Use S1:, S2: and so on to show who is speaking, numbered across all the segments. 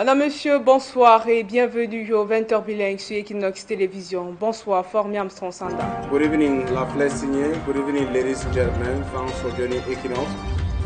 S1: Madame, Monsieur, bonsoir et bienvenue au 20h Bilingue sur Équinoxe Télévision. Bonsoir, Formiam Sonsanda.
S2: Good evening, La Flessigne. Good evening, ladies and gentlemen. Thanks for joining Equinoxe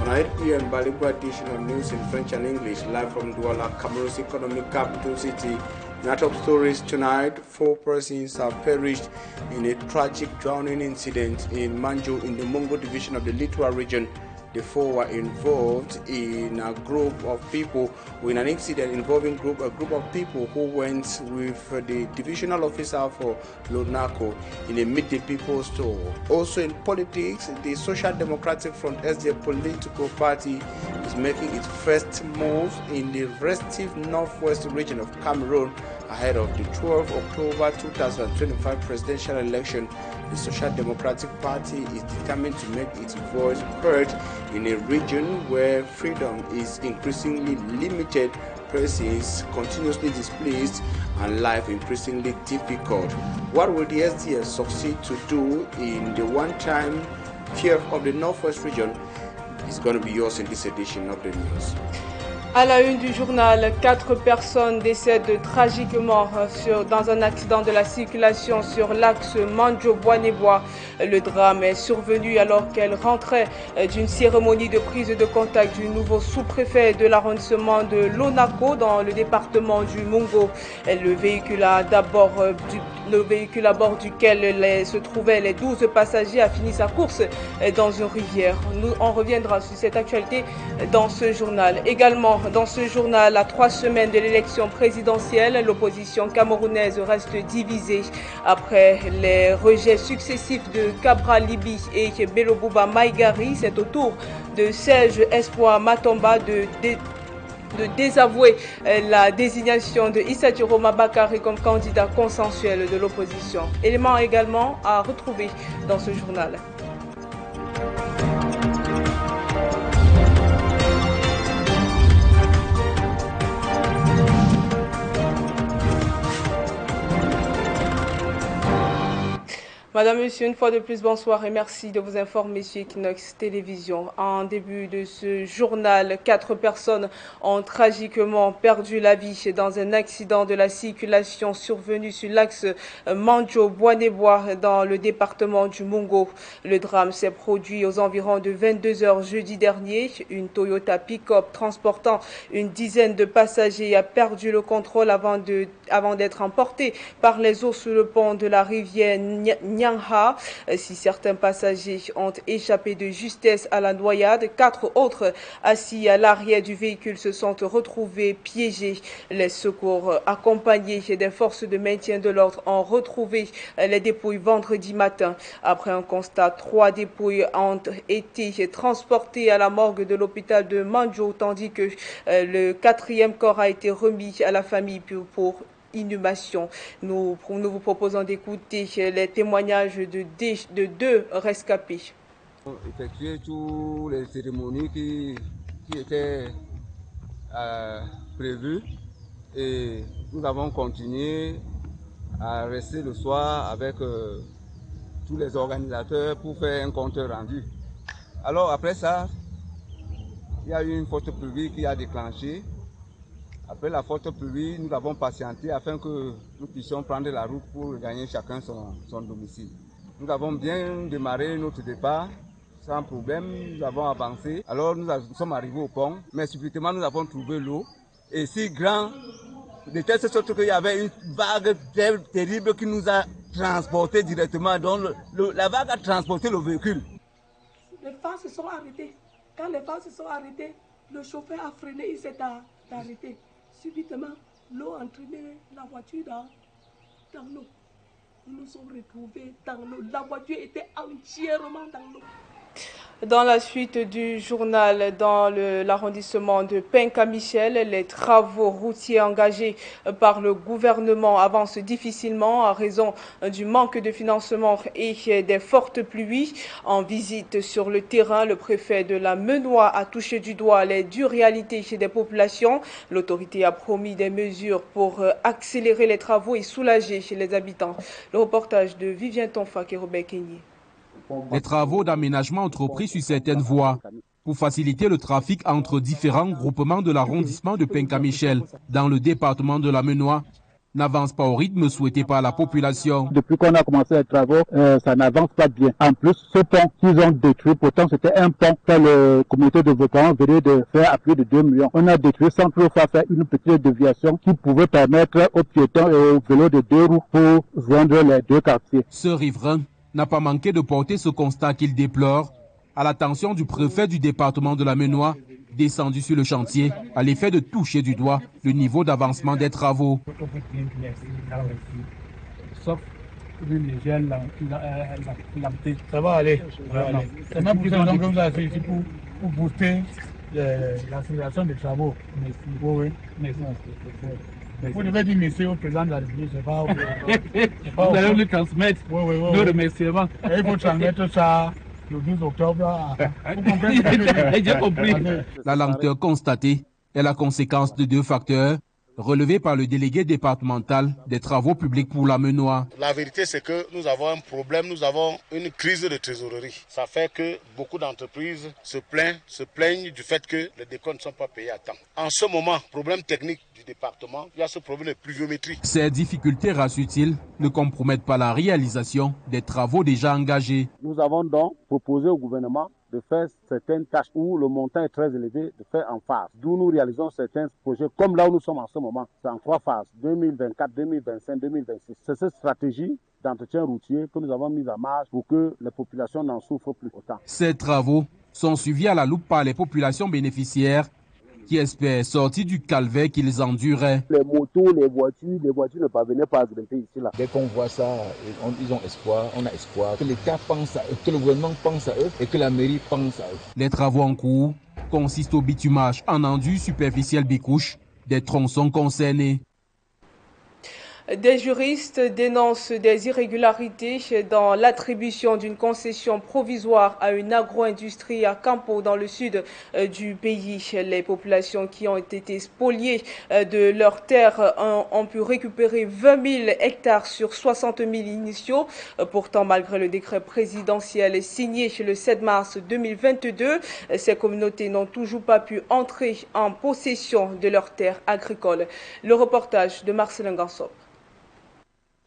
S2: on 8 p.m. Bilingual edition of news in French and English, live from Douala, Cameroon's economic capital city. In our top stories tonight, 4 persons have perished in a tragic drowning incident in Manjo in the Mongo division of the Litwa region. The 4 were involved in a group of people, in an incident involving a group of people who went with the divisional officer for Lonako in a Meet the People store. Also in politics, the Social Democratic Front SD political party is making its first move in the restive northwest region of Cameroon ahead of the 12th October 2025 presidential election. The Social Democratic Party is determined to make its voice heard in a region where freedom is increasingly limited, persons continuously displaced, and life increasingly difficult. What will the SDS succeed to do in the one-time fear of the Northwest region is going to be yours in this edition of the news.
S1: À la une du journal, 4 personnes décèdent tragiquement dans un accident de la circulation sur l'axe Manjo-Bois-Nébois. Le drame est survenu alors qu'elle rentrait d'une cérémonie de prise de contact du nouveau sous-préfet de l'arrondissement de Lonako dans le département du Mungo. Le véhicule à bord duquel se trouvaient les 12 passagers a fini sa course dans une rivière. On reviendra sur cette actualité dans ce journal. Également, dans ce journal, à 3 semaines de l'élection présidentielle, l'opposition camerounaise reste divisée. Après les rejets successifs de Cabral Libi et Belobouba Maïgari, c'est au tour de Serge Espoir Matomba de désavouer la désignation de Issa Djiroma Bakary comme candidat consensuel de l'opposition. Élément également à retrouver dans ce journal. Madame, Monsieur, une fois de plus, bonsoir et merci de vous informer sur Equinoxe Télévision. En début de ce journal, 4 personnes ont tragiquement perdu la vie dans un accident de la circulation survenu sur l'axe Manjo-Bois-Nébois dans le département du Mungo. Le drame s'est produit aux environs de 22h jeudi dernier. Une Toyota pick-up transportant une dizaine de passagers a perdu le contrôle avant d'être emportée par les eaux sous le pont de la rivière Nyangha. Si certains passagers ont échappé de justesse à la noyade, 4 autres assis à l'arrière du véhicule se sont retrouvés piégés. Les secours accompagnés des forces de maintien de l'ordre ont retrouvé les dépouilles vendredi matin. Après un constat, 3 dépouilles ont été transportées à la morgue de l'hôpital de Manjo, tandis que le 4e corps a été remis à la famille pour inhumation. Nous vous proposons d'écouter les témoignages de 2 rescapés.
S3: Effectuer toutes les cérémonies qui étaient prévues et nous avons continué à rester le soir avec tous les organisateurs pour faire un compte rendu. Alors après ça, il y a eu une forte pluie qui a déclenché. Après la forte pluie, nous avons patienté afin que nous puissions prendre la route pour gagner chacun son domicile. Nous avons bien démarré notre départ sans problème, nous avons avancé. Alors nous sommes arrivés au pont, mais subitement nous avons trouvé l'eau. Et si grand, de telle sorte qu'il y avait une vague terrible qui nous a transportés directement. Donc la vague a transporté le véhicule.
S4: Les phares se sont arrêtés. Quand les phares se sont arrêtés, le chauffeur a freiné, il s'est arrêté. Subitement, l'eau a entraîné la voiture dans l'eau. Nous nous sommes retrouvés dans l'eau. La voiture était entièrement dans l'eau.
S1: Dans la suite du journal, dans l'arrondissement de Penka-Michel, les travaux routiers engagés par le gouvernement avancent difficilement à raison du manque de financement et des fortes pluies. En visite sur le terrain, le préfet de la Menoix a touché du doigt les dures réalités des populations. L'autorité a promis des mesures pour accélérer les travaux et soulager les habitants. Le reportage de Vivien Tonfa et Robert Kenyé.
S5: Les travaux d'aménagement entrepris sur certaines voies pour faciliter le trafic entre différents groupements de l'arrondissement de Penka-Michel dans le département de la Ménois n'avance pas au rythme souhaité par la population.
S6: Depuis qu'on a commencé les travaux, ça n'avance pas bien. En plus, ce pont qu'ils ont détruit, pourtant c'était un pont que le comité de développement venait de faire à plus de 2 millions. On a détruit sans toutefois faire une petite déviation qui pouvait permettre aux piétons et aux vélos de 2 roues pour joindre les 2 quartiers.
S5: Ce riverain n'a pas manqué de porter ce constat qu'il déplore à l'attention du préfet du département de la Ménois, descendu sur le chantier à l'effet de toucher du doigt le niveau d'avancement des travaux.
S6: Sauf une légère ça va aller. C'est même pour ça que vous avez fait ici pour booster l'accélération des travaux. Vous devez dire merci au président de la République, c'est pas vous allez le transmettre. Oui. Nos remerciements. Et il faut transmettre ça le 12 octobre. Vous comprenez?
S5: J'ai compris. La lenteur constatée est la conséquence de 2 facteurs relevés par le délégué départemental des travaux publics pour la Ménois.
S7: La vérité, c'est que nous avons un problème, nous avons une crise de trésorerie. Ça fait que beaucoup d'entreprises se plaignent du fait que les décomptes ne sont pas payés à temps. En ce moment, problème technique du département, il y a ce problème de pluviométrie.
S5: Ces difficultés, rassure-t-il, ne compromettent pas la réalisation des travaux déjà engagés.
S6: Nous avons donc proposé au gouvernement de faire certaines tâches où le montant est très élevé, de faire en phase. D'où nous réalisons certains projets, comme là où nous sommes en ce moment. C'est en 3 phases, 2024, 2025, 2026. C'est cette stratégie d'entretien routier que nous avons mise en marche pour que les populations n'en souffrent plus autant.
S5: Ces travaux sont suivis à la loupe par les populations bénéficiaires qui espèrent sortir du calvaire qu'ils enduraient.
S6: Les motos, les voitures ne parvenaient pas à grimper ici. Là.
S8: Dès qu'on voit ça, ils ont espoir, on a espoir que l'État pense à eux, que le gouvernement pense à eux et que la mairie pense à eux.
S5: Les travaux en cours consistent au bitumage en enduit superficiel bicouche des tronçons concernés.
S1: Des juristes dénoncent des irrégularités dans l'attribution d'une concession provisoire à une agro-industrie à Campo dans le sud du pays. Les populations qui ont été spoliées de leurs terres ont pu récupérer 20 000 hectares sur 60 000 initiaux. Pourtant, malgré le décret présidentiel signé le 7 mars 2022, ces communautés n'ont toujours pas pu entrer en possession de leurs terres agricoles. Le reportage de Marcelin Gansop.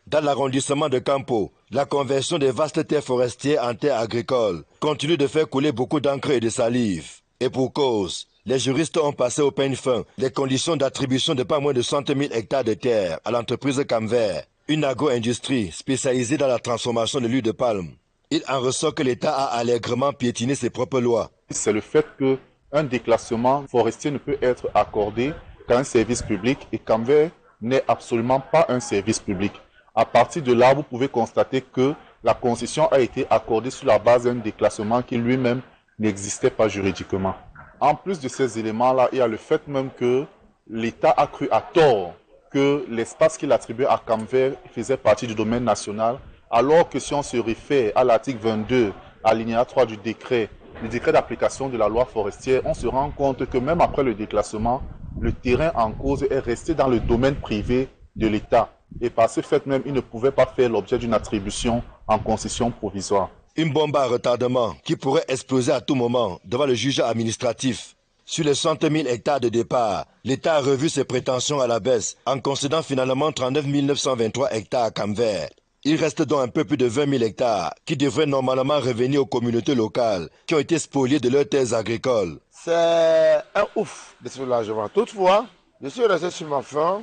S9: Dans l'arrondissement de Campo, la conversion des vastes terres forestières en terres agricoles continue de faire couler beaucoup d'encre et de salive. Et pour cause, les juristes ont passé au peigne fin les conditions d'attribution de pas moins de 100 000 hectares de terre à l'entreprise Camvert, une agro-industrie spécialisée dans la transformation de l'huile de palme. Il en ressort que l'État a allègrement piétiné ses propres lois.
S10: C'est le fait qu'un déclassement forestier ne peut être accordé qu'à un service public et Camvert n'est absolument pas un service public. À partir de là, vous pouvez constater que la concession a été accordée sur la base d'un déclassement qui lui-même n'existait pas juridiquement. En plus de ces éléments-là, il y a le fait même que l'État a cru à tort que l'espace qu'il attribuait à Camvert faisait partie du domaine national, alors que si on se réfère à l'article 22, alinéa 3 du décret, le décret d'application de la loi forestière, on se rend compte que même après le déclassement, le terrain en cause est resté dans le domaine privé de l'État. Et par ce fait même, il ne pouvait pas faire l'objet d'une attribution en concession provisoire.
S9: Une bombe à retardement qui pourrait exploser à tout moment devant le juge administratif. Sur les 100 000 hectares de départ, l'État a revu ses prétentions à la baisse en concédant finalement 39 923 hectares à Camvert. Il reste donc un peu plus de 20 000 hectares qui devraient normalement revenir aux communautés locales qui ont été spoliées de leurs terres agricoles.
S11: C'est un ouf de soulagement. Toutefois, je suis resté sur ma faim,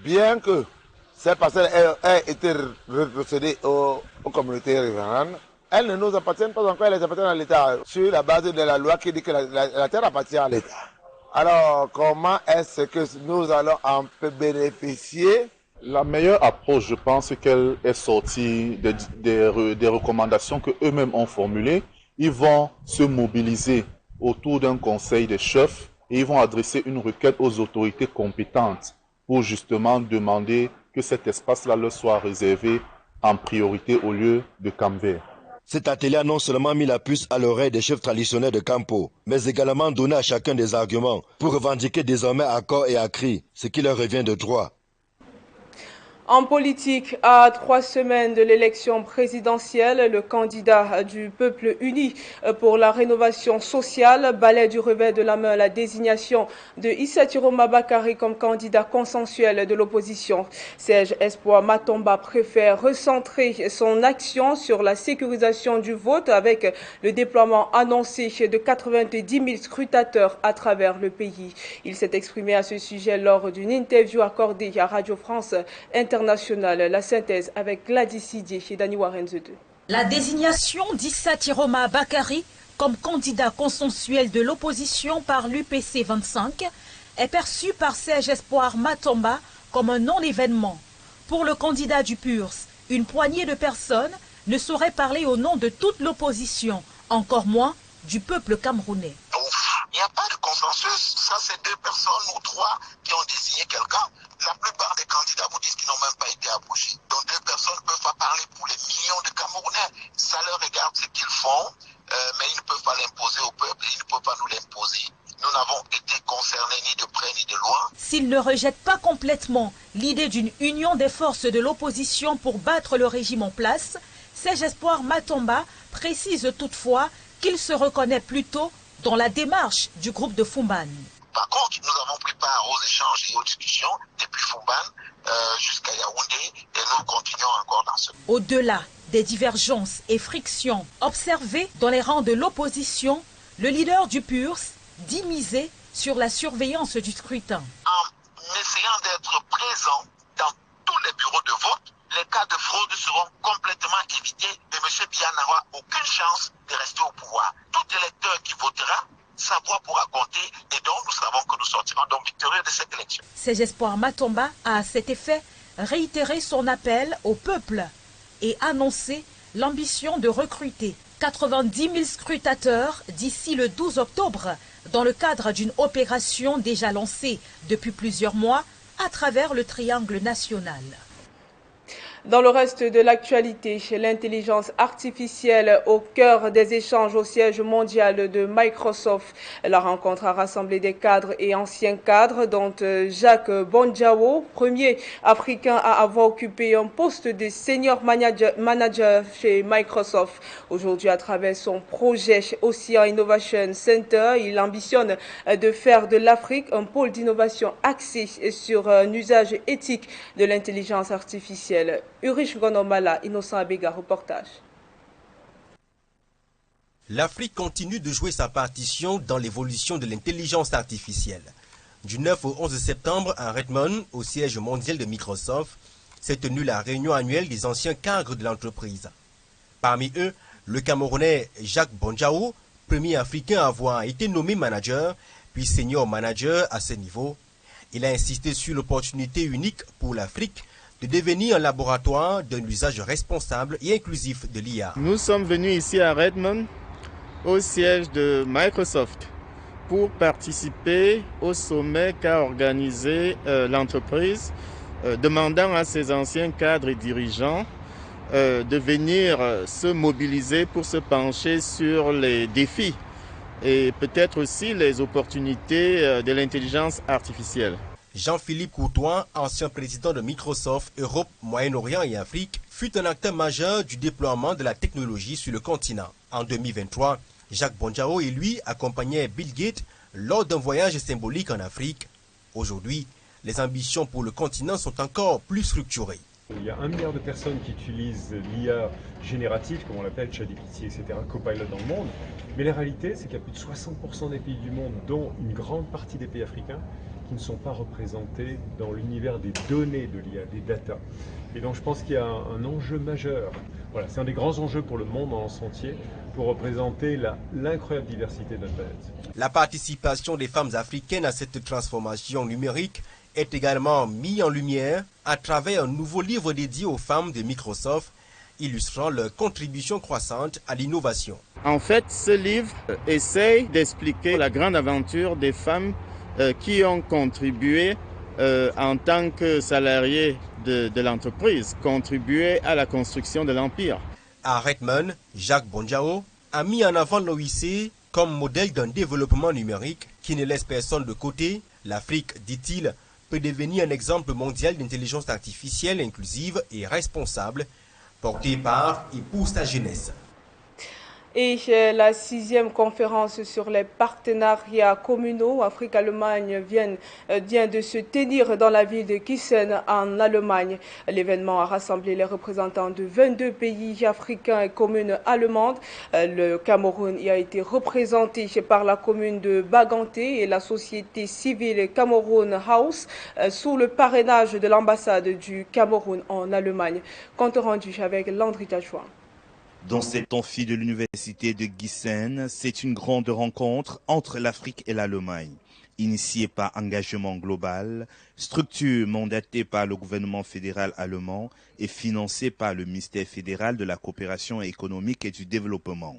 S11: bien que cette parcelle a été retrocédée aux communautés riveraines. Elles ne nous appartiennent pas encore, elles appartiennent à l'État, sur la base de la loi qui dit que la terre appartient à l'État. Alors, comment est-ce que nous allons en bénéficier?
S10: La meilleure approche, je pense qu'elle est sortie des recommandations qu'eux-mêmes ont formulées. Ils vont se mobiliser autour d'un conseil des chefs et ils vont adresser une requête aux autorités compétentes pour justement demander que cet espace-là leur soit réservé en priorité au lieu de Camvert.
S9: Cet atelier a non seulement mis la puce à l'oreille des chefs traditionnels de Campo, mais également donné à chacun des arguments pour revendiquer désormais à corps et à cri ce qui leur revient de droit.
S1: En politique, à 3 semaines de l'élection présidentielle, le candidat du peuple uni pour la rénovation sociale balaie du revers de la main la désignation de Issa Tiroma Bakary comme candidat consensuel de l'opposition. Serge Espoir Matomba préfère recentrer son action sur la sécurisation du vote avec le déploiement annoncé de 90 000 scrutateurs à travers le pays. Il s'est exprimé à ce sujet lors d'une interview accordée à Radio France Internationale. La synthèse avec Gladys Sidier et Dani Warenze 2.
S12: La désignation d'Issa Tiroma Bakary comme candidat consensuel de l'opposition par l'UPC 25 est perçue par Serge Espoir Matomba comme un non-événement. Pour le candidat du PURS, une poignée de personnes ne saurait parler au nom de toute l'opposition, encore moins du peuple camerounais.
S13: Il n'y a pas de consensus. Ça, c'est 2 personnes ou 3 qui ont désigné quelqu'un. La plupart des candidats vous disent qu'ils n'ont même pas été approchés. Donc 2 personnes ne peuvent pas parler pour les millions de Camerounais. Ça leur regarde ce qu'ils font, mais ils ne peuvent pas l'imposer au peuple, ils ne peuvent pas nous l'imposer. Nous n'avons été concernés ni de près ni de loin.
S12: S'il ne rejette pas complètement l'idée d'une union des forces de l'opposition pour battre le régime en place, Serge Espoir Matomba précise toutefois qu'il se reconnaît plutôt dans la démarche du groupe de Fumban.
S13: Par contre, nous avons pris part aux échanges et aux discussions depuis Fumban jusqu'à Yaoundé et nous continuons encore dans ce.
S12: Au-delà des divergences et frictions observées dans les rangs de l'opposition, le leader du PURS dit miser sur la surveillance du scrutin.
S13: En essayant d'être présent dans tous les bureaux de vote, les cas de fraude seront complètement évités et M. Biya n'aura aucune chance de rester au pouvoir. Tout électeur qui votera, sa voix pourra compter et donc nous savons que nous sortirons donc victorieux de cette élection.
S12: Serge Espoir Matomba a à cet effet réitéré son appel au peuple et annoncé l'ambition de recruter 90 000 scrutateurs d'ici le 12 octobre dans le cadre d'une opération déjà lancée depuis plusieurs mois à travers le triangle national.
S1: Dans le reste de l'actualité, l'intelligence artificielle au cœur des échanges au siège mondial de Microsoft. La rencontre a rassemblé des cadres et anciens cadres, dont Jacques Bonjao, premier africain à avoir occupé un poste de senior manager chez Microsoft. Aujourd'hui, à travers son projet Ocean Innovation Center, il ambitionne de faire de l'Afrique un pôle d'innovation axé sur un usage éthique de l'intelligence artificielle. Urish Gonomala, Innocent Abega, reportage.
S14: L'Afrique continue de jouer sa partition dans l'évolution de l'intelligence artificielle. Du 9 au 11 septembre à Redmond, au siège mondial de Microsoft, s'est tenue la réunion annuelle des anciens cadres de l'entreprise. Parmi eux, le Camerounais Jacques Bonjao, premier africain à avoir été nommé manager, puis senior manager à ce niveau. Il a insisté sur l'opportunité unique pour l'Afrique de devenir un laboratoire d'un usage responsable et inclusif de l'IA.
S15: Nous sommes venus ici à Redmond, au siège de Microsoft, pour participer au sommet qu'a organisé l'entreprise, demandant à ses anciens cadres et dirigeants de venir se mobiliser pour se pencher sur les défis et peut-être aussi les opportunités de l'intelligence artificielle.
S14: Jean-Philippe Courtois, ancien président de Microsoft Europe, Moyen-Orient et Afrique, fut un acteur majeur du déploiement de la technologie sur le continent. En 2023, Jacques Bonjao et lui accompagnaient Bill Gates lors d'un voyage symbolique en Afrique. Aujourd'hui, les ambitions pour le continent sont encore plus structurées.
S16: Il y a 1 milliard de personnes qui utilisent l'IA générative, comme on l'appelle, ChatGPT, etc., Copilot dans le monde. Mais la réalité, c'est qu'il y a plus de 60% des pays du monde, dont une grande partie des pays africains, qui ne sont pas représentés dans l'univers des données de l'IA, des data. Et donc je pense qu'il y a un enjeu majeur. Voilà, c'est un des grands enjeux pour le monde en son entier, pour représenter l'incroyable diversité de notre planète.
S14: La participation des femmes africaines à cette transformation numérique est également mise en lumière à travers un nouveau livre dédié aux femmes de Microsoft, illustrant leur contribution croissante à l'innovation.
S15: En fait, ce livre essaye d'expliquer la grande aventure des femmes qui ont contribué en tant que salariés de l'entreprise, contribué à la construction de l'Empire.
S14: À Redmond, Jacques Bonjao a mis en avant l'OIC comme modèle d'un développement numérique qui ne laisse personne de côté. L'Afrique, dit-il, peut devenir un exemple mondial d'intelligence artificielle inclusive et responsable, porté par et pour sa jeunesse.
S1: Et la 6e conférence sur les partenariats communaux Afrique-Allemagne vient de se tenir dans la ville de Gießen en Allemagne. L'événement a rassemblé les représentants de 22 pays africains et communes allemandes. Le Cameroun y a été représenté par la commune de Baganté et la société civile Cameroun House sous le parrainage de l'ambassade du Cameroun en Allemagne. Compte rendu avec Landry Tachouan.
S17: Dans cet amphi de l'université de Gießen, c'est une grande rencontre entre l'Afrique et l'Allemagne. Initiée par Engagement Global, structure mandatée par le gouvernement fédéral allemand et financée par le ministère fédéral de la coopération économique et du développement.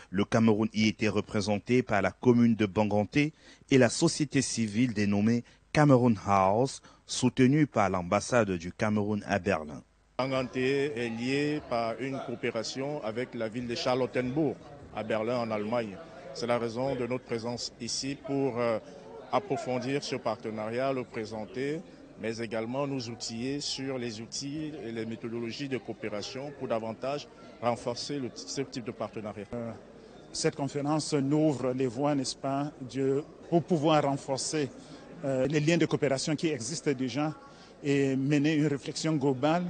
S17: Le Cameroun y était représenté par la commune de Banganté et la société civile dénommée Cameroun House, soutenue par l'ambassade du Cameroun à Berlin.
S18: Banganté est lié par une coopération avec la ville de Charlottenburg, à Berlin, en Allemagne. C'est la raison de notre présence ici pour approfondir ce partenariat, le présenter, mais également nous outiller sur les outils et les méthodologies de coopération pour davantage renforcer ce type de partenariat.
S19: Cette conférence nous ouvre les voies, n'est-ce pas, pour pouvoir renforcer les liens de coopération qui existent déjà et mener une réflexion globale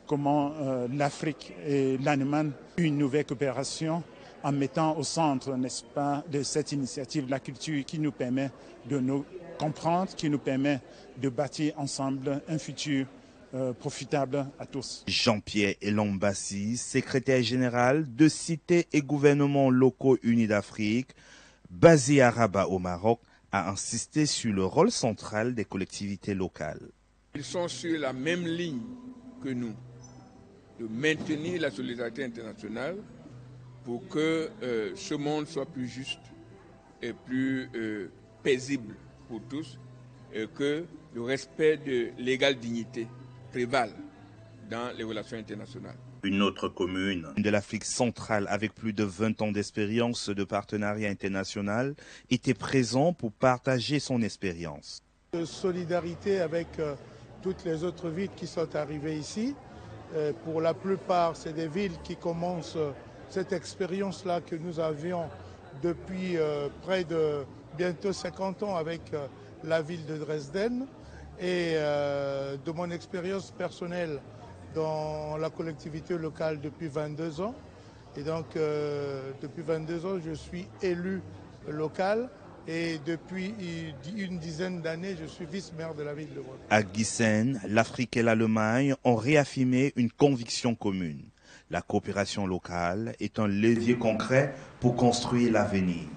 S19: comment l'Afrique et l'Allemagne une nouvelle coopération en mettant au centre, n'est-ce pas, de cette initiative la culture qui nous permet de nous comprendre, qui nous permet de bâtir ensemble un futur profitable à tous.
S17: Jean-Pierre Elambassi, secrétaire général de Cités et gouvernements locaux unis d'Afrique, basé à Rabat au Maroc, a insisté sur le rôle central des collectivités locales.
S20: Ils sont sur la même ligne que nous, de maintenir la solidarité internationale pour que ce monde soit plus juste et plus paisible pour tous et que le respect de l'égale dignité prévale dans les relations internationales.
S17: Une autre commune de l'Afrique centrale avec plus de 20 ans d'expérience de partenariat international était présent pour partager son expérience.
S21: De solidarité avec toutes les autres villes qui sont arrivées ici. Pour la plupart, c'est des villes qui commencent cette expérience-là que nous avions depuis près de bientôt 50 ans avec la ville de Dresden. Et de mon expérience personnelle dans la collectivité locale depuis 22 ans. Et donc, depuis 22 ans, je suis élu local. Et depuis une dizaine d'années, je suis vice-maire de la ville de Bordeaux.
S17: À Gießen, l'Afrique et l'Allemagne ont réaffirmé une conviction commune. La coopération locale est un levier concret pour construire l'avenir.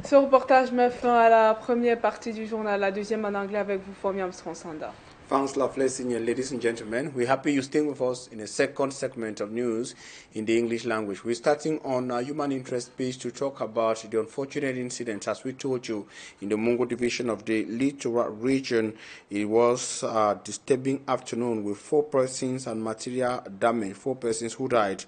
S1: Ce reportage met fin à la première partie du journal, la deuxième en anglais avec vous, Fomiam Stronsanda.
S2: Thanks, lovely senior ladies and gentlemen. We're happy you're staying with us in the second segment of news in the English language. We're starting on our human interest page to talk about the unfortunate incident, as we told you, in the Mungo division of the Littoral region. It was a disturbing afternoon with 4 persons and material damage, 4 persons who died.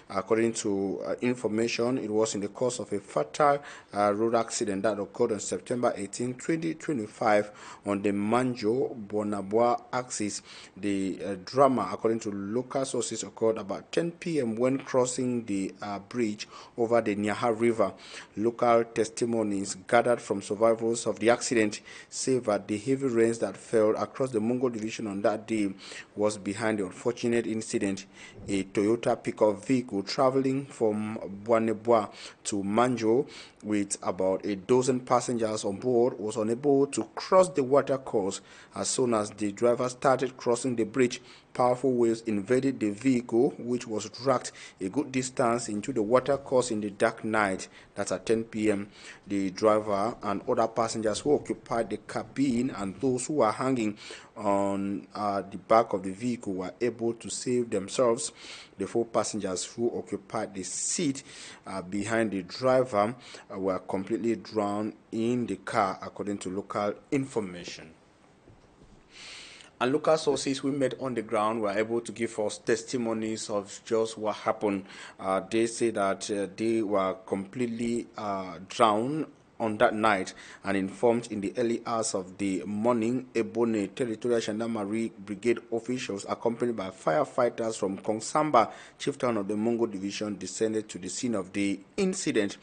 S2: According to information, it was in the course of a fatal road accident that occurred on September 18, 2025 on the Manjo-Bonabwa axis. The drama, according to local sources, occurred about 10 p.m. when crossing the bridge over the Nyaha River. Local testimonies gathered from survivors of the accident say that the heavy rains that fell across the Mungo division on that day was behind the unfortunate incident. A Toyota pickup vehicle traveling from Bwanebwa to Manjo with about a dozen passengers on board was unable to cross the watercourse. As soon as the driver started crossing the bridge, powerful waves invaded the vehicle, which was dragged a good distance into the watercourse in the dark night. That's at 10 p.m. The driver and other passengers who occupied the cabin and those who were hanging on the back of the vehicle were able to save themselves. The 4 passengers who occupied the seat behind the driver were completely drowned in the car, according to local information. And local sources we met on the ground were able to give us testimonies of just what happened. They say that they were completely drowned on that night, and informed in the early hours of the morning, Ebonyi Territorial Gendarmerie Brigade officials, accompanied by firefighters from Kongsamba, chieftain of the Mungo Division, descended to the scene of the incident.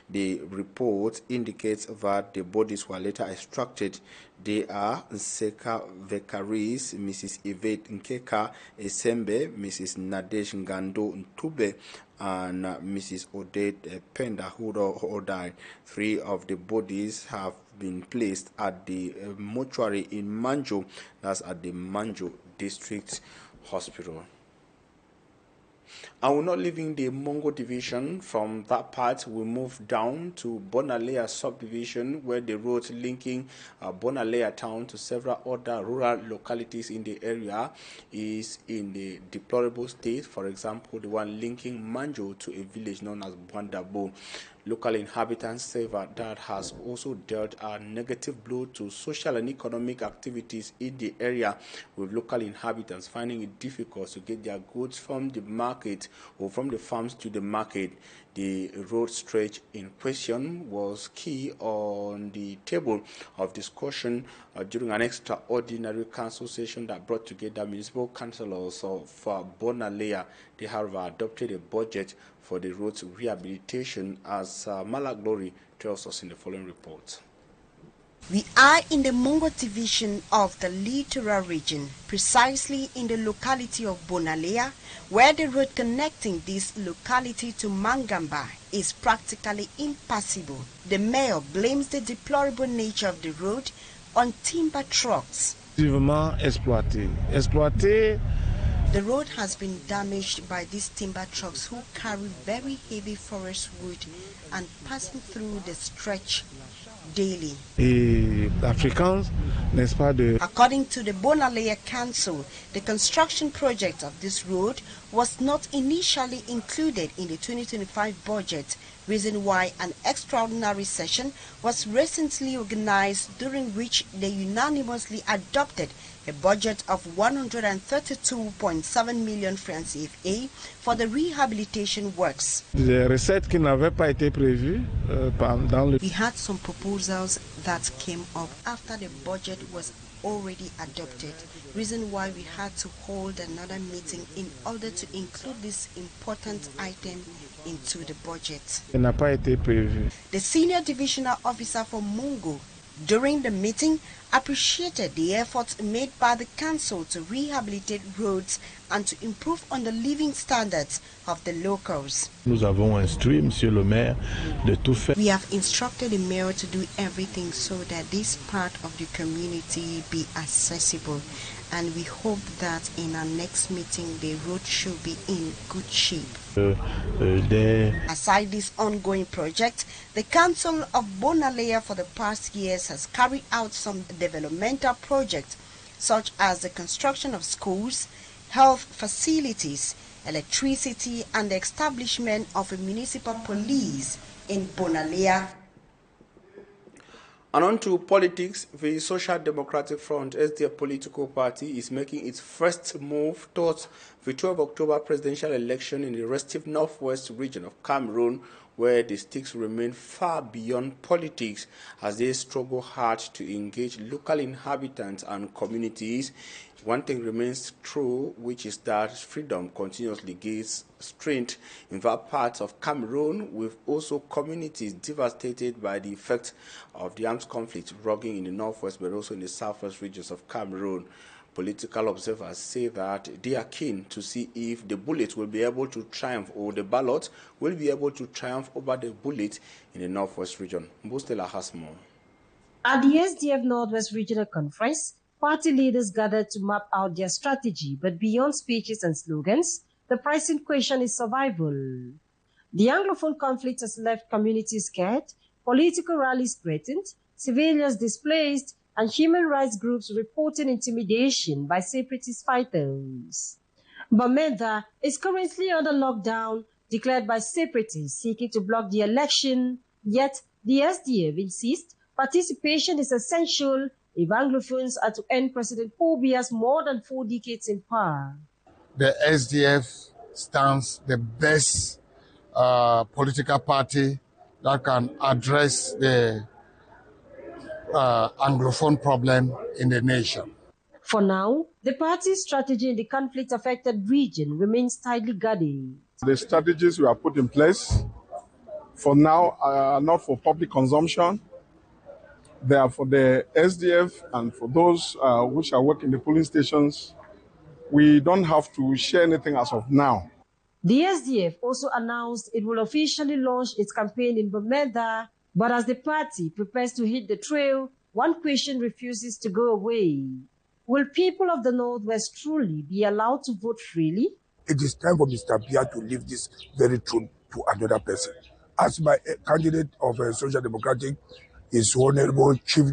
S2: The report indicates that the bodies were later extracted. They are Nseka Vekaris, Mrs. Yvette Nkeka Esembe, Mrs. Nadesh Ngando Ntube, and Mrs. Odette Penda, who died. 3 of the bodies have been placed at the mortuary in Manjo, that's at the Manjo District Hospital. And we're not leaving the Mungo division. From that part, we move down to Bonalea subdivision, where the road linking Bonalea town to several other rural localities in the area is in the deplorable state. For example, the one linking Manjo to a village known as Bwandabo. Local inhabitants say that has also dealt a negative blow to social and economic activities in the area, with local inhabitants finding it difficult to get their goods from the market or from the farms to the market. The road stretch in question was key on the table of discussion during an extraordinary council session that brought together municipal councillors of Bonalea. They have adopted a budget for the road's rehabilitation, as Malaglory tells us in the following report.
S3: We are in the Mungo division of the littoral region, precisely in the locality of Bonalea, where the road connecting this locality to Mangamba is practically impassable. The mayor blames the deplorable nature of the road on timber trucks. The road has been damaged by these timber trucks who carry very heavy forest wood and passing through the stretch daily. According to the Bonalea Council, the construction project of this road was not initially included in the 2025 budget, reason why an extraordinary session was recently organized, during which they unanimously adopted a budget of 132.7 million francs CFA for the rehabilitation works. We had some proposals that came up after the budget was already adopted, reason why we had to hold another meeting in order to include this important item into the budget. The senior divisional officer for Mungo during the meeting appreciated the efforts made by the council to rehabilitate roads and to improve on the living standards of the locals. We have instructed the mayor to do everything so that this part of the community be accessible, and we hope that in our next meeting the road should be in good shape. Aside this ongoing project, the Council of Bonalea for the past years has carried out some developmental projects, such as the construction of schools, health facilities, electricity, and the establishment of a municipal police in Bonalea.
S2: And on to politics, the Social Democratic Front, SDF political party, is making its first move towards the 12 October presidential election in the restive northwest region of Cameroon, where the stakes remain far beyond politics as they struggle hard to engage local inhabitants and communities. One thing remains true, which is that freedom continuously gains strength in that part of Cameroon, with also communities devastated by the effects of the armed conflict raging in the northwest but also in the southwest regions of Cameroon. Political observers say that they are keen to see if the bullet will be able to triumph, or the ballot will be able to triumph over the bullet in the northwest region. Mbostela has more.
S22: At the SDF Northwest Regional Conference, party leaders gathered to map out their strategy, but beyond speeches and slogans, the pressing question is survival. The Anglophone conflict has left communities scared, political rallies threatened, civilians displaced, and human rights groups reporting intimidation by separatist fighters. Bamenda is currently under lockdown declared by separatists seeking to block the election, yet the SDF insists participation is essential if Anglophones are to end President Paul Biya's more than 4 decades in power.
S23: The SDF stands the best political party
S4: that can address the Anglophone problem in the nation.
S22: For now, the party's strategy in the conflict-affected region remains tightly guarded.
S7: The strategies we have put in place for now are not for public consumption. They are for the SDF and for those which are working in the polling stations. We don't have to share anything as of now.
S22: The SDF also announced it will officially launch its campaign in Bermuda, but as the party prepares to hit the trail, one question refuses to go away. Will people of the Northwest truly be allowed to vote freely?
S23: It is time for Mr. Biya to leave this very truth to another person. As my candidate of Social Democratic, His Honorable Chief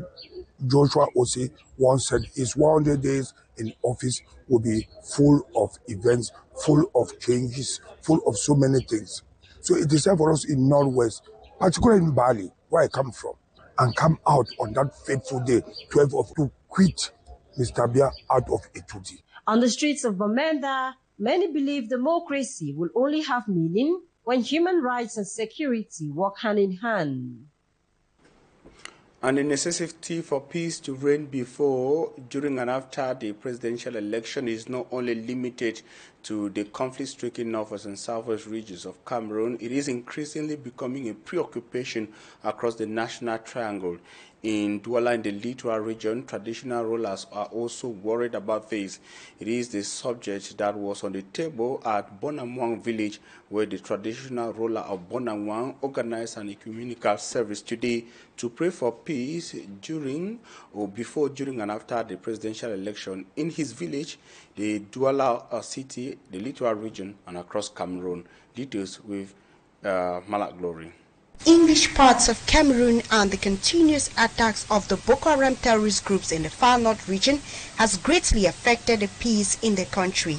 S23: Joshua Osei once said, his 100 days in office will be full of events, full of changes, full of so many things. So it is time for us in Northwest, particularly in Bali, where I come from, and come out on that fateful day, 12th of to quit Mr. Biya out of Etuji.
S22: On the streets of Bamenda, many believe democracy will only have meaning when human rights and security work hand in hand.
S2: And the necessity for peace to reign before, during and after the presidential election is not only limited to the conflict-stricken northwest and southwest regions of Cameroon, it is increasingly becoming a preoccupation across the national triangle. In Douala in the Littoral region, traditional rulers are also worried about this. It is the subject that was on the table at Bonamwang village, where the traditional ruler of Bonamwang organized an ecumenical service today to pray for peace during, and after the presidential election in his village, the Douala city, the Littoral region, and across Cameroon. Details with Malak Glory.
S3: English parts of Cameroon and the continuous attacks of the Boko Haram terrorist groups in the far north region has greatly affected the peace in the country.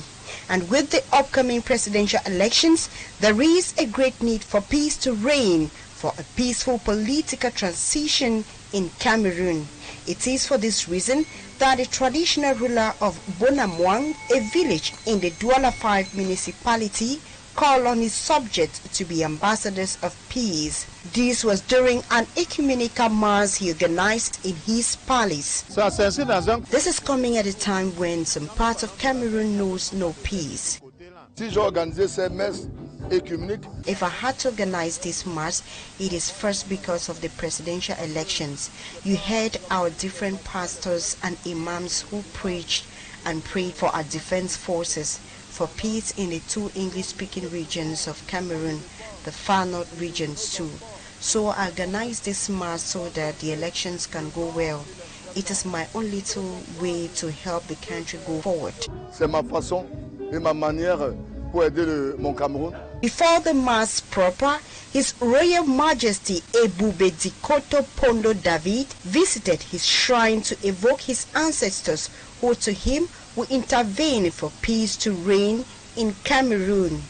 S3: And with the upcoming presidential elections, there is a great need for peace to reign for a peaceful political transition in Cameroon. It is for this reason that the traditional ruler of Bonamwang, a village in the Douala 5 municipality, called on his subjects to be ambassadors of peace. This was during an ecumenical mass he organized in his palace. This is coming at a time when some parts of Cameroon knows no peace. If I had to organize this mass, it is first because of the presidential elections. You heard our different pastors and imams who preached and prayed for our defense forces, for peace in the two English-speaking regions of Cameroon, the far north regions too. So I organized this mass so that the elections can go well. It is my own little way to help the country go forward. Before the mass proper, His Royal Majesty Ebube Dikoto Pondo David visited his shrine to evoke his ancestors who to him will intervene for peace to reign in Cameroon.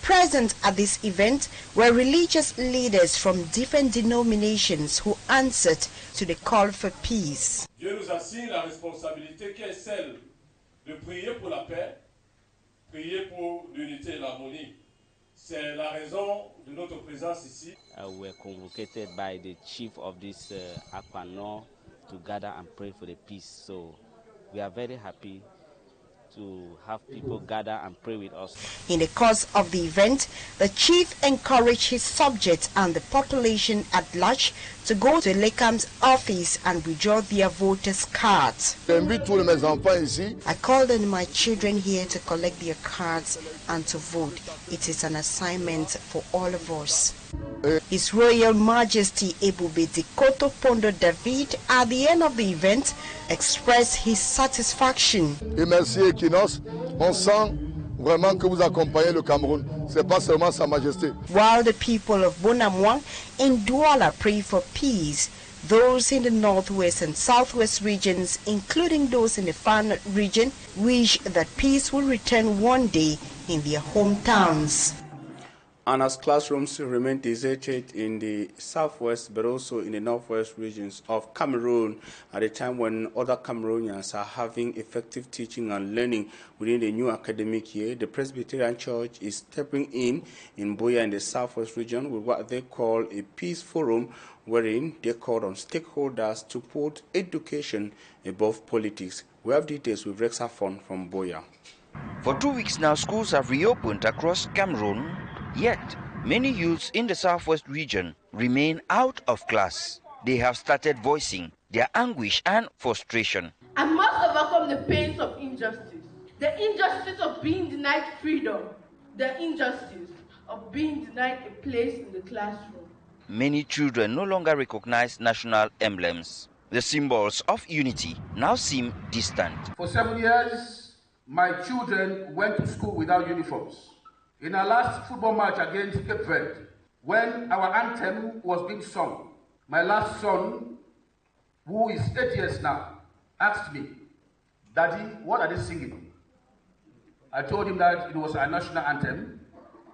S3: Present at this event were religious leaders from different denominations who answered to the call for peace.
S24: Dieu nous assigne la responsabilité qui est celle de prier pour la paix, prier pour l'unité et l'harmonie. C'est la raison de notre présence ici.
S25: We were convocated by the chief of this Aquanor to gather and pray for the peace. So we are very happy to have people gather and pray with us.
S3: In the course of the event, the chief encouraged his subjects and the population at large to go to Lekam's office and withdraw their voters' cards. I called on my children here to collect their cards and to vote. It is an assignment for all of us. His Royal Majesty Ebube Dikoto Pondo David, at the end of the event, expressed his satisfaction.
S11: Et merci Equinoxe, on sent vraiment que vous accompagnez le Cameroun. C'est pas seulement Sa Majesté.
S3: While the people of Bonamwang in Douala pray for peace, those in the northwest and southwest regions, including those in the far north region, wish that peace will return one day in their hometowns.
S2: And as classrooms remain deserted in the southwest but also in the northwest regions of Cameroon at a time when other Cameroonians are having effective teaching and learning within the new academic year, the Presbyterian Church is stepping in Buea in the southwest region with what they call a peace forum, wherein they called on stakeholders to put education above politics. We have details with Rex Afon from Buea.
S5: For 2 weeks now, schools have reopened across Cameroon. Yet, many youths in the southwest region remain out of class. They have started voicing their anguish and frustration.
S6: I must overcome the pains of injustice. The injustice of being denied freedom. The injustice of being denied a place in the classroom.
S5: Many children no longer recognize national emblems. The symbols of unity now seem distant.
S8: For 7 years, my children went to school without uniforms. In our last football match against Cape Verde, when our anthem was being sung, my last son, who is 8 years now, asked me, "Daddy, what are they singing?" I told him that it was our national anthem,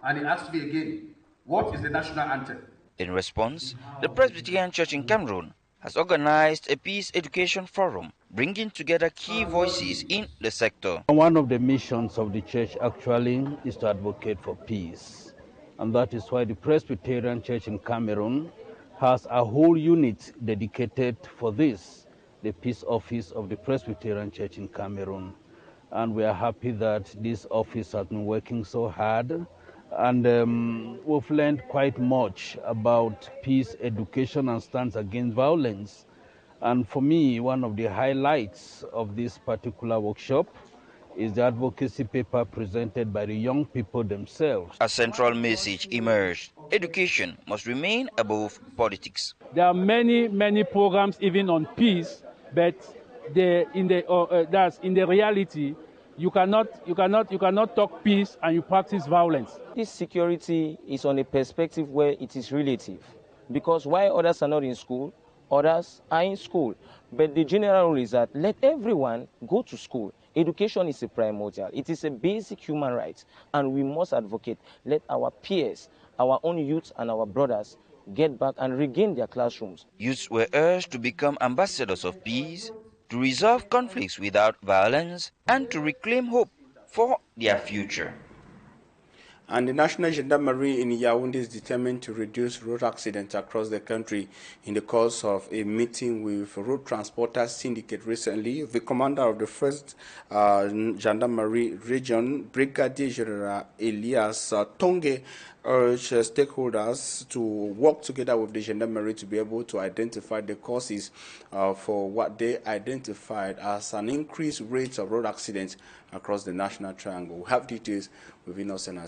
S8: and he asked me again, "What is the national anthem?"
S5: In response, the Presbyterian Church in Cameroon has organized a peace education forum, bringing together key voices in the sector.
S9: One of the missions of the church actually is to advocate for peace. And that is why the Presbyterian Church in Cameroon has a whole unit dedicated for this, the Peace Office of the Presbyterian Church in Cameroon. And we are happy that this office has been working so hard. And we've learned quite much about peace education and stance against violence. And for me, one of the highlights of this particular workshop is the advocacy paper presented by the young people themselves.
S5: A central message emerged. Education must remain above politics.
S10: There are many programs even on peace, but in the reality, you cannot talk peace and you practice violence.
S26: This security is on a perspective where it is relative, because while others are not in school, others are in school. But the general rule is that let everyone go to school. Education is a primordial. It is a basic human right, and we must advocate. Let our peers, our own youth and our brothers get back and regain their classrooms.
S5: Youths were urged to become ambassadors of peace, to resolve conflicts without violence, and to reclaim hope for their future.
S2: And the National Gendarmerie in Yaoundé is determined to reduce road accidents across the country. In the course of a meeting with Road Transporters Syndicate recently, the commander of the 1st Gendarmerie Region, Brigadier General Elias Tonge, urged stakeholders to work together with the Gendarmerie to be able to identify the causes for what they identified as an increased rate of road accidents across the National Triangle. We have details with Innocent.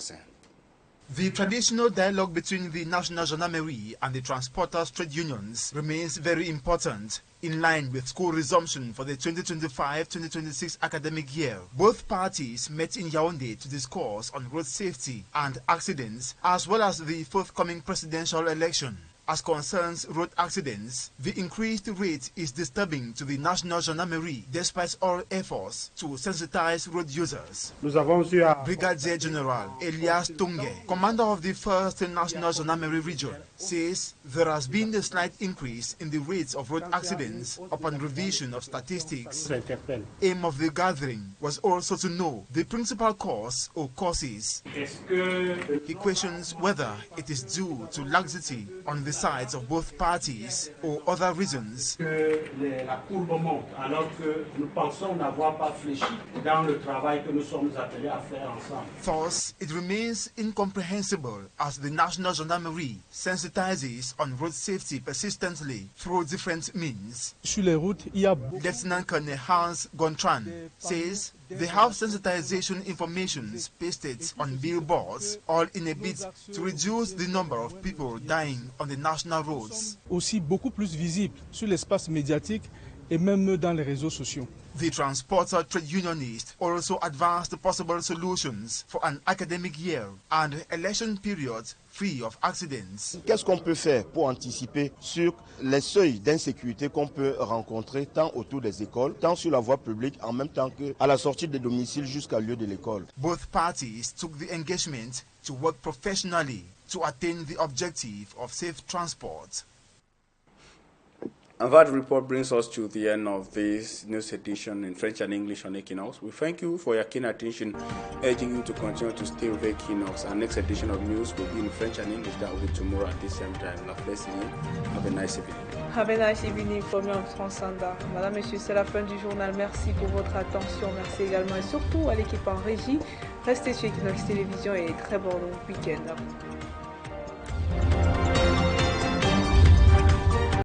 S27: The traditional dialogue between the National Gendarmerie and the transporters' trade unions remains very important. In line with school resumption for the 2025-2026 academic year, both parties met in Yaoundé to discuss on road safety and accidents, as well as the forthcoming presidential election. As concerns road accidents, the increased rate is disturbing to the National Gendarmerie despite all efforts to sensitize road users. Brigadier General Elias Tonge, commander of the 1st National Gendarmerie Region, says there has been a slight increase in the rates of road accidents upon revision of statistics. Aim of the gathering was also to know the principal cause or causes. He questions whether it is due to laxity on the sides of both parties or other reasons. Thus, it remains incomprehensible as the National Gendarmerie sensitizes on road safety persistently through different means. Lieutenant Colonel Hans Gontran says they have sensitization information pasted on billboards, all in a bid to reduce the number of people dying on the national roads.
S28: Aussi beaucoup plus visible sur l'espace médiatique
S12: et même dans les réseaux sociaux.
S27: The transporter trade unionists also advanced the possible solutions for an academic year and election period free of accidents.
S13: Qu'est-ce qu'on peut faire pour anticiper sur les seuils d'insécurité qu'on peut rencontrer tant autour des écoles, tant sur la voie publique, en même temps qu'à la sortie des domiciles jusqu'au lieu de l'école?
S27: Both parties took the engagement to work professionally to attain the objective of safe transport.
S2: And that report brings us to the end of this news edition in French and English on Equinoxe. We thank you for your keen attention, urging you to continue to stay with Equinoxe. Our next edition of news will be in French and English. That will be tomorrow at this same time. Have a nice evening.
S1: Have a nice evening from your Transanda. Madame, Monsieur, c'est la fin du journal. Merci pour votre attention. Merci également et surtout à l'équipe en régie. Restez sur Equinoxe Télévision et très bon week-end à vous.